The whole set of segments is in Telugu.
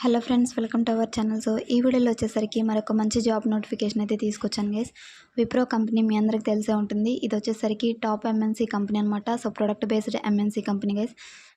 Hello friends, welcome to our channel. So ఈ వీడియోలో వచ్చేసరికి మరొక మంచి జాబ్ నోటిఫికేషన్ అయితే తీసుకొచ్చాను గైస్. విప్రో కంపెనీ మీ అందరికి తెలిసే ఉంటుంది. ఇది వచ్చేసరికి టాప్ ఎంఎన్సీ కంపెనీ అనమాట. So product based MNC company guys.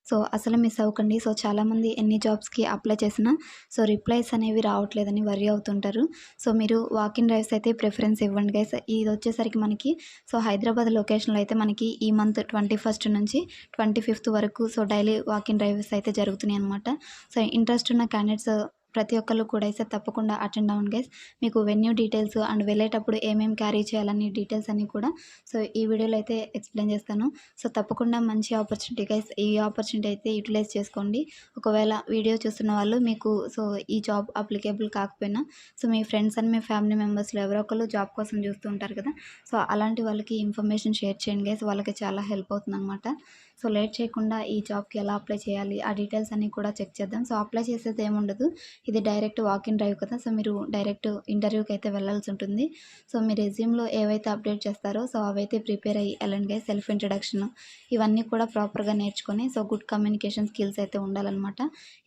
So అసలు మిస్ అవ్వకండి. సో చాలామంది ఎన్ని జాబ్స్కి అప్లై చేసినా సో రిప్లైస్ అనేవి రావట్లేదని వర్రీ అవుతుంటారు. సో మీరు వాకిన్ డ్రైవ్స్ అయితే ప్రిఫరెన్స్ ఇవ్వండి గైస్. ఇది వచ్చేసరికి మనకి సో హైదరాబాద్ లొకేషన్లో అయితే మనకి ఈ మంత్ 21st నుంచి 25th వరకు సో డైలీ వాకిన్ డ్రైవ్స్ అయితే జరుగుతున్నాయి అనమాట. సో ఇంట్రెస్ట్ ఉన్న క్యాండిడేట్స్ ప్రతి ఒక్కళ్ళు కూడా అయితే తప్పకుండా అటెండ్ అవ్వండి గైస్. మీకు వెన్యూ డీటెయిల్స్ అండ్ వెళ్ళేటప్పుడు ఏమేమి క్యారీ చేయాలని డీటెయిల్స్ అన్నీ కూడా సో ఈ వీడియోలో అయితే ఎక్స్ప్లెయిన్ చేస్తాను. సో తప్పకుండా మంచి ఆపర్చునిటీ గైస్. ఈ ఆపర్చునిటీ అయితే యూటిలైజ్ చేసుకోండి. ఒకవేళ వీడియో చూస్తున్న వాళ్ళు మీకు సో ఈ జాబ్ అప్లికేబుల్ కాకపోయినా సో మీ ఫ్రెండ్స్ అండ్ మీ ఫ్యామిలీ మెంబర్స్లో ఎవరో ఒకళ్ళు జాబ్ కోసం చూస్తూ ఉంటారు కదా. సో అలాంటి వాళ్ళకి ఇన్ఫర్మేషన్ షేర్ చేయండి గైస్. వాళ్ళకి చాలా హెల్ప్ అవుతుంది అనమాట. సో లేట్ చేయకుండా ఈ జాబ్కి ఎలా అప్లై చేయాలి ఆ డీటెయిల్స్ అన్నీ కూడా చెక్ చేద్దాం. సో అప్లై చేసేది ఏముండదు, ఇది డైరెక్ట్ వాకిన్ డ్రైవ్ కదా. సో మీరు డైరెక్ట్ ఇంటర్వ్యూకి అయితే వెళ్ళాల్సి ఉంటుంది. సో మీ రెజ్యూమ్లో ఏవైతే అప్డేట్ చేస్తారో సో అవైతే ప్రిపేర్ అయ్యి వెళ్ళండి గైస్. సెల్ఫ్ ఇంట్రడక్షన్ ఇవన్నీ కూడా ప్రాపర్గా నేర్చుకొని సో గుడ్ కమ్యూనికేషన్ స్కిల్స్ అయితే ఉండాలన్నమాట.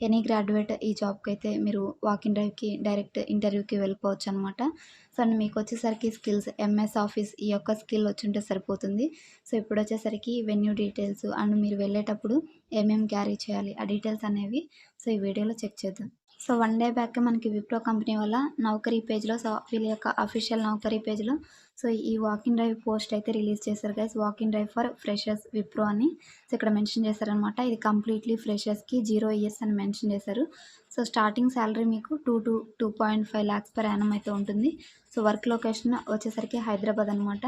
ఎనీ గ్రాడ్యుయేట్ ఈ జాబ్కి అయితే మీరు వాకిన్ డ్రైవ్కి డైరెక్ట్ ఇంటర్వ్యూకి వెళ్ళిపోవచ్చు అనమాట. సో అండ్ మీకు వచ్చేసరికి స్కిల్స్ ఎంఎస్ ఆఫీస్ ఈ యొక్క స్కిల్ వచ్చుంటే సరిపోతుంది. సో ఇప్పుడు వచ్చేసరికి వెన్యూ డీటెయిల్స్ అండ్ మీరు వెళ్ళేటప్పుడు ఏమేమి క్యారీ చేయాలి ఆ డీటెయిల్స్ అనేవి సో ఈ వీడియోలో చెక్ చేద్దాం. సో 1 డే బ్యాక్ మనకి విప్రో కంపెనీ వల్ల నౌకరీ పేజ్లో సో వీళ్ళ యొక్క అఫీషియల్ నౌకరీ పేజ్లో సో ఈ వాకిన్ డ్రైవ్ పోస్ట్ అయితే రిలీజ్ చేశారు guys. Walk-in drive for freshers Wipro అని సో ఇక్కడ మెన్షన్ చేశారనమాట. ఇది కంప్లీట్లీ ఫ్రెషర్స్కి 0 ఇయర్స్ అని మెన్షన్ చేశారు. సో స్టార్టింగ్ శాలరీ మీకు 2.5 lakhs per annum అయితే ఉంటుంది. సో వర్క్ లొకేషన్ వచ్చేసరికి హైదరాబాద్ అనమాట.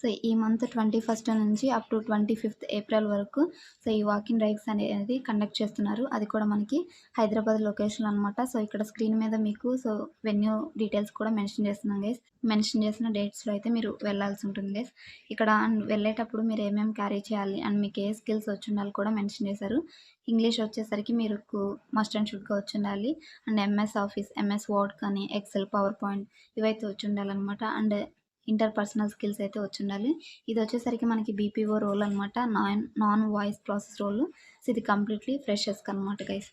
సో ఈ మంత్ 21st నుంచి అప్ టు 25th April వరకు సో ఈ వాకిన్ డ్రైవ్స్ అనేది కండక్ట్ చేస్తున్నారు. అది కూడా మనకి హైదరాబాద్ లొకేషన్ అనమాట. సో ఇక్కడ స్క్రీన్ మీద మీకు సో వెన్యూ డీటెయిల్స్ కూడా మెన్షన్ చేస్తున్నాం గైస్. మెన్షన్ చేసిన డేట్స్లో అయితే మీరు వెళ్ళాల్సి ఉంటుంది గైస్. ఇక్కడ వెళ్ళేటప్పుడు మీరు ఏమేమి క్యారీ చేయాలి అండ్ మీకు ఏ స్కిల్స్ వచ్చి ఉండాలి కూడా మెన్షన్ చేశారు. ఇంగ్లీష్ వచ్చేసరికి మీరు మస్ట్ అండ్ షుడ్గా వచ్చి ఉండాలి. And MS office, MS word కానీ ఎక్సెల్, పవర్ పాయింట్ ఇవైతే వచ్చి ఉండాలన్నమాట. అండ్ ఇంటర్పర్సనల్ స్కిల్స్ అయితే వచ్చి ఉండాలి. ఇది వచ్చేసరికి మనకి బీపీఓ రోల్ అనమాట. Non voice process role. So ఇది కంప్లీట్లీ ఫ్రెషర్స్కి అనమాట గైస్.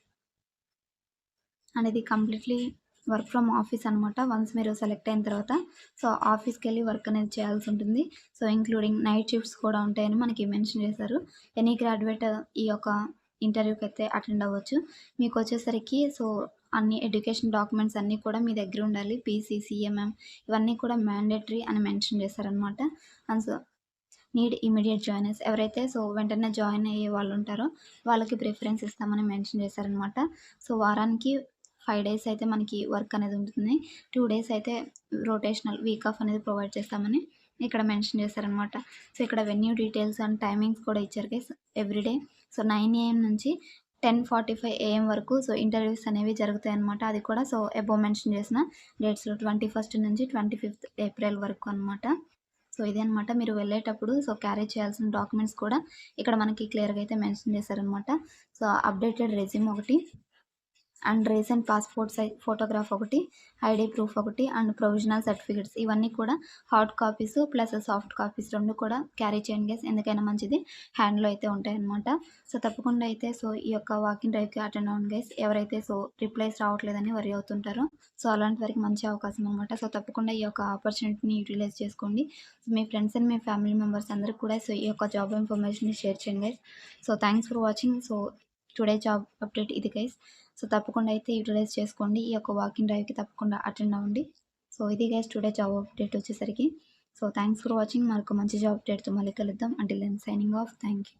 అండ్ ఇది completely work from office once. వన్స్ మీరు సెలెక్ట్ అయిన తర్వాత సో ఆఫీస్కి వెళ్ళి వర్క్ అనేది చేయాల్సి ఉంటుంది. సో ఇంక్లూడింగ్ నైట్ షిఫ్ట్స్ కూడా ఉంటాయని మనకి మెన్షన్ చేశారు. ఎనీ గ్రాడ్యుయేట్ ఈ యొక్క ఇంటర్వ్యూకి అయితే అటెండ్ అవ్వచ్చు. మీకు వచ్చేసరికి సో అన్ని ఎడ్యుకేషన్ డాక్యుమెంట్స్ అన్నీ కూడా మీ దగ్గర ఉండాలి. పీసీ, సిఎంఎం ఇవన్నీ కూడా మ్యాండేటరీ అని మెన్షన్ చేశారనమాట. And so need immediate joiners ఎవరైతే సో వెంటనే జాయిన్ అయ్యే వాళ్ళు ఉంటారో వాళ్ళకి ప్రిఫరెన్స్ ఇస్తామని మెన్షన్ చేశారనమాట. సో వారానికి 5 days అయితే మనకి వర్క్ అనేది ఉంటుంది. 2 days అయితే రొటేషనల్ వీక్ ఆఫ్ అనేది ప్రొవైడ్ చేస్తామని ఇక్కడ మెన్షన్ చేశారనమాట. సో ఇక్కడ వెన్యూ డీటెయిల్స్ అండ్ టైమింగ్స్ కూడా ఇచ్చారు గైస్. ఎవ్రీడే సో 9 AM నుంచి 10:45 AM వరకు సో ఇంటర్వ్యూస్ అనేవి జరుగుతాయి అనమాట. అది కూడా సో అబోవ్ మెన్షన్ చేసిన డేట్స్లో 21st నుంచి 25th April వరకు అనమాట. సో ఇదే అనమాట. మీరు వెళ్ళేటప్పుడు సో క్యారీ చేయాల్సిన డాక్యుమెంట్స్ కూడా ఇక్కడ మనకి క్లియర్గా అయితే మెన్షన్ చేశారనమాట. సో అప్డేటెడ్ రెజ్యూమ్ ఒకటి and recent passport size photograph ఒకటి, ఐడి ప్రూఫ్ ఒకటి అండ్ ప్రొవిజనల్ సర్టిఫికేట్స్ ఇవన్నీ కూడా hard copies plus soft copies 2 కూడా క్యారీ చేయండి గైస్. ఎందుకైనా మంచిది, హ్యాండ్లో అయితే ఉంటాయన్నమాట. సో తప్పకుండా అయితే సో ఈ యొక్క వాకింగ్ డ్రైవ్కి అటెండ్ అవ్వండి గైస్. ఎవరైతే సో రిప్లైస్ రావట్లేదని వరి అవుతుంటారో సో అలాంటి వారికి మంచి అవకాశం అనమాట. సో తప్పకుండా ఈ యొక్క ఆపర్చునిటీని యూటిలైజ్ చేసుకోండి. సో మీ ఫ్రెండ్స్ అండ్ మీ ఫ్యామిలీ మెంబర్స్ అందరికీ కూడా సో ఈ యొక్క జాబ్ ఇన్ఫర్మేషన్ని షేర్ చేయండి guys. So thanks for watching. So today job update ఇది గైస్. సో తప్పకుండా అయితే యూటిలైజ్ చేసుకోండి. ఈ యొక్క వాకింగ్ డ్రైవ్కి తప్పకుండా అటెండ్ అవ్వండి. సో ఇది గైస్ టుడే జాబ్ అప్డేట్ వచ్చేసరికి. So thanks for watching. మరొక మంచి జాబ్ అప్డేట్తో మళ్ళీ కలుద్దాం. Until then signing off. Thank you.